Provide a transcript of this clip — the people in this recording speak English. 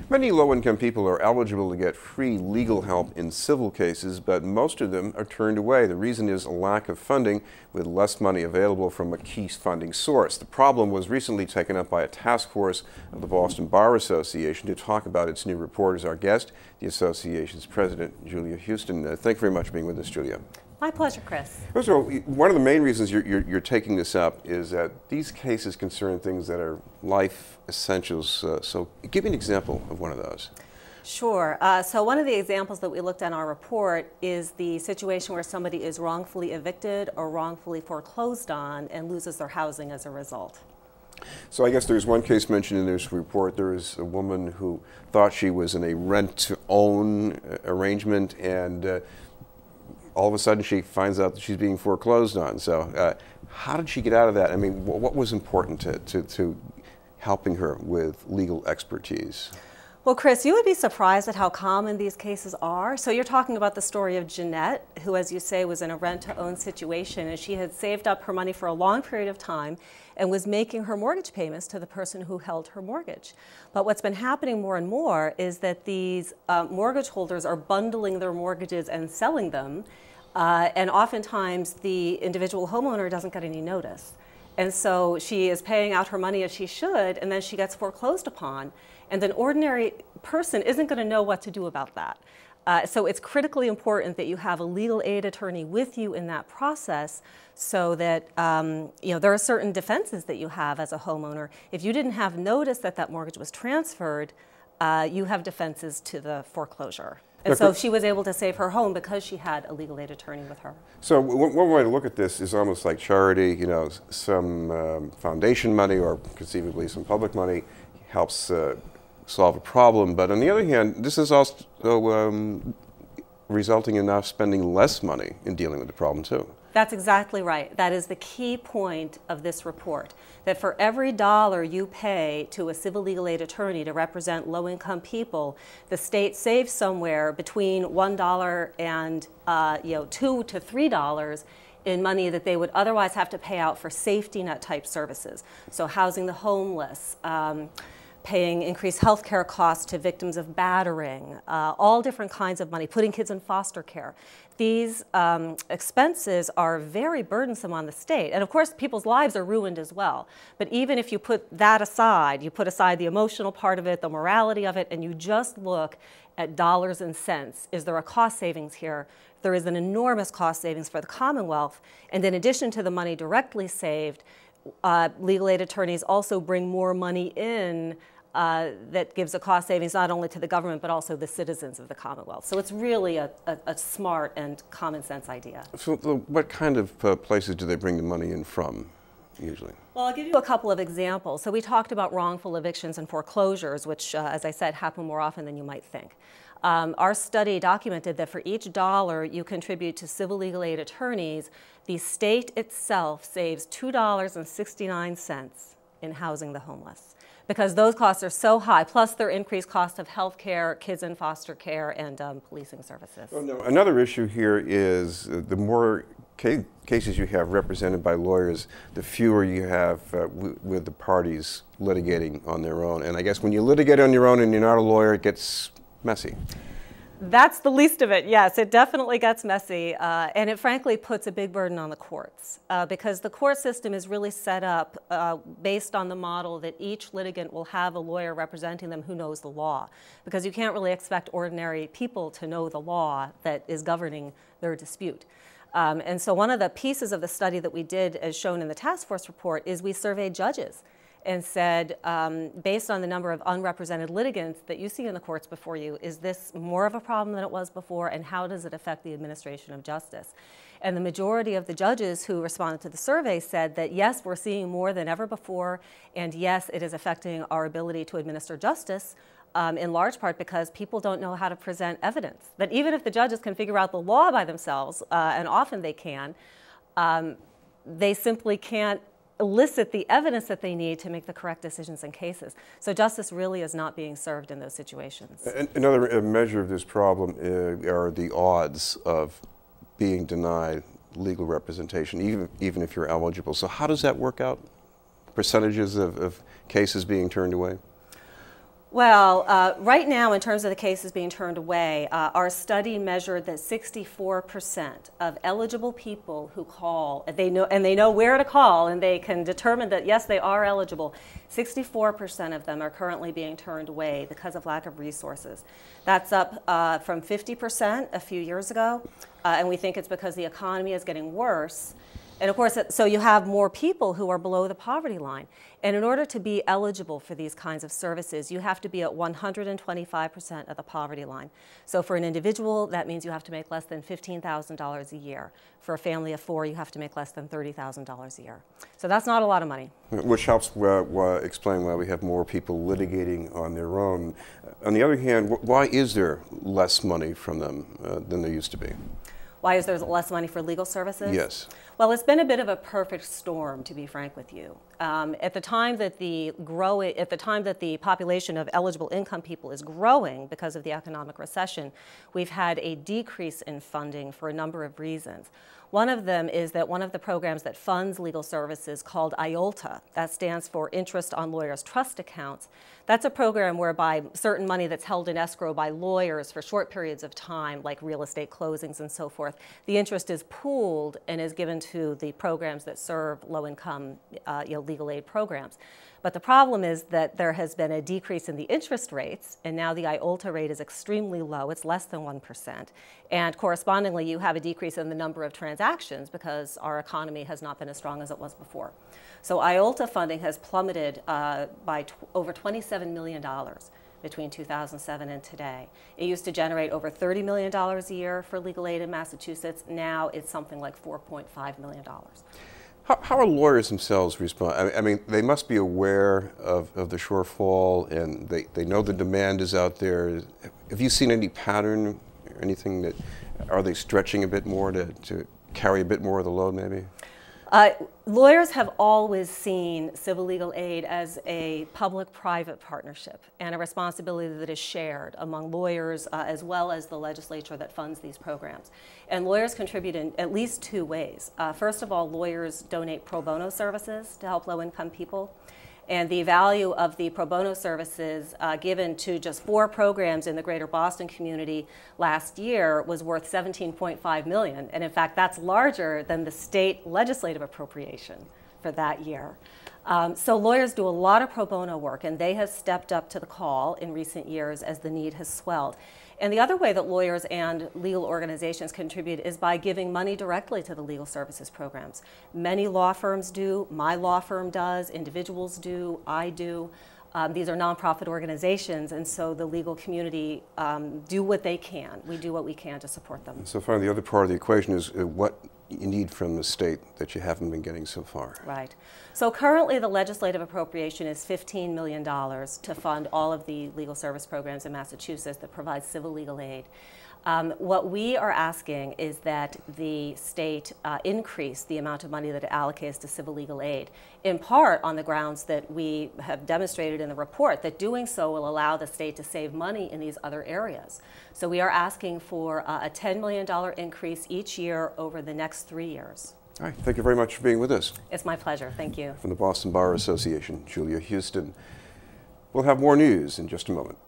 Many low-income people are eligible to get free legal help in civil cases, but most of them are turned away. The reason is a lack of funding, with less money available from a key funding source. The problem was recently taken up by a task force of the Boston Bar Association. To talk about its new report is our guest, the association's president, Julia Huston. Thank you very much for being with us, Julia. My pleasure, Chris. First of all, one of the main reasons you're taking this up is that these cases concern things that are life essentials. So give me an example of one of those. Sure. So one of the examples that we looked at in our report is the situation where somebody is wrongfully evicted or wrongfully foreclosed on and loses their housing as a result. So I guess there's one case mentioned in this report. There is a woman who thought she was in a rent-to-own arrangement, and all of a sudden she finds out that she's being foreclosed on. So how did she get out of that? I mean, what was important to helping her with legal expertise? Well, Chris, you would be surprised at how common these cases are. So you're talking about the story of Jeanette, who, as you say, was in a rent-to-own situation, and she had saved up her money for a long period of time and was making her mortgage payments to the person who held her mortgage. But what's been happening more and more is that these mortgage holders are bundling their mortgages and selling them, and oftentimes the individual homeowner doesn't get any notice. And so she is paying out her money as she should, and then she gets foreclosed upon. And an ordinary person isn't going to know what to do about that. So it's critically important that you have a legal aid attorney with you in that process, so that there are certain defenses that you have as a homeowner. If you didn't have notice that that mortgage was transferred, you have defenses to the foreclosure. And so she was able to save her home because she had a legal aid attorney with her. So one way to look at this is almost like charity. You know, some foundation money or conceivably some public money helps solve a problem. But on the other hand, this is also resulting in us spending less money in dealing with the problem too. That's exactly right. That is the key point of this report, that for every dollar you pay to a civil legal aid attorney to represent low-income people, the state saves somewhere between $1 and $2 to $3 in money that they would otherwise have to pay out for safety net type services. So housing the homeless, paying increased health care costs to victims of battering, all different kinds of money, putting kids in foster care. These expenses are very burdensome on the state. And of course, people's lives are ruined as well. But even if you put that aside, you put aside the emotional part of it, the morality of it, and you just look at dollars and cents, is there a cost savings here? There is an enormous cost savings for the Commonwealth. And in addition to the money directly saved, legal aid attorneys also bring more money in that gives a cost savings not only to the government but also the citizens of the Commonwealth. So it's really a smart and common sense idea. So what kind of places do they bring the money in from, usually? Well, I'll give you a couple of examples. So we talked about wrongful evictions and foreclosures, which, as I said, happen more often than you might think. Our study documented that for each dollar you contribute to civil legal aid attorneys, the state itself saves $2.69 in housing the homeless, because those costs are so high, plus their increased cost of health care, kids in foster care, and policing services. Well, no, another issue here is the more cases you have represented by lawyers, the fewer you have with the parties litigating on their own. And I guess when you litigate on your own and you're not a lawyer, it gets messy. That's the least of it, yes. It definitely gets messy, and it frankly puts a big burden on the courts, because the court system is really set up based on the model that each litigant will have a lawyer representing them who knows the law, because you can't really expect ordinary people to know the law that is governing their dispute. And so one of the pieces of the study that we did, as shown in the task force report, is we surveyed judges and said, based on the number of unrepresented litigants that you see in the courts before you, is this more of a problem than it was before, and how does it affect the administration of justice? And the majority of the judges who responded to the survey said that yes, we're seeing more than ever before, and yes, it is affecting our ability to administer justice, in large part because people don't know how to present evidence. That even if the judges can figure out the law by themselves, and often they can, they simply can't elicit the evidence that they need to make the correct decisions in cases. So justice really is not being served in those situations. Another measure of this problem are the odds of being denied legal representation, even if you're eligible. So how does that work out? Percentages of cases being turned away? Well, right now, in terms of the cases being turned away, our study measured that 64% of eligible people who call, they know where to call, and they can determine that, yes, they are eligible. 64% of them are currently being turned away because of lack of resources. That's up from 50% a few years ago, and we think it's because the economy is getting worse. And of course, so you have more people who are below the poverty line. And in order to be eligible for these kinds of services, you have to be at 125% of the poverty line. So for an individual, that means you have to make less than $15,000 a year. For a family of 4, you have to make less than $30,000 a year. So that's not a lot of money. Which helps explain why we have more people litigating on their own. On the other hand, why is there less money from them than there used to be? Why is there less money for legal services? Yes. Well, it's been a bit of a perfect storm, to be frank with you. At the time that the population of eligible income people is growing because of the economic recession, we've had a decrease in funding for a number of reasons. One of them is that one of the programs that funds legal services, called IOLTA, that stands for Interest on Lawyers' Trust Accounts, that's a program whereby certain money that's held in escrow by lawyers for short periods of time, like real estate closings and so forth, the interest is pooled and is given to the programs that serve low-income legal aid programs. But the problem is that there has been a decrease in the interest rates, and now the IOLTA rate is extremely low. It's less than 1%. And correspondingly, you have a decrease in the number of transactions because our economy has not been as strong as it was before. So IOLTA funding has plummeted by over $27 million between 2007 and today. It used to generate over $30 million a year for legal aid in Massachusetts. Now it's something like $4.5 million. How are lawyers themselves respond? I mean, they must be aware of the shortfall, and they know the demand is out there. Have you seen any pattern or anything that, are they stretching a bit more to carry a bit more of the load maybe? Lawyers have always seen civil legal aid as a public-private partnership and a responsibility that is shared among lawyers as well as the legislature that funds these programs. And lawyers contribute in at least 2 ways. First of all, lawyers donate pro bono services to help low-income people. And the value of the pro bono services given to just 4 programs in the greater Boston community last year was worth $17.5 million. And in fact, that's larger than the state legislative appropriation for that year. So lawyers do a lot of pro bono work, and they have stepped up to the call in recent years as the need has swelled. And the other way that lawyers and legal organizations contribute is by giving money directly to the legal services programs. Many law firms do, my law firm does, individuals do, I do. These are nonprofit organizations, and so the legal community do what they can. We do what we can to support them. So finally, the other part of the equation is what you need from the state that you haven't been getting so far. Right. So currently the legislative appropriation is $15 million to fund all of the legal service programs in Massachusetts that provide civil legal aid. What we are asking is that the state increase the amount of money that it allocates to civil legal aid, in part on the grounds that we have demonstrated in the report that doing so will allow the state to save money in these other areas. So we are asking for a $10 million increase each year over the next 3 years. All right, thank you very much for being with us. It's my pleasure, thank you. From the Boston Bar Association, Julia Huston. We'll have more news in just a moment.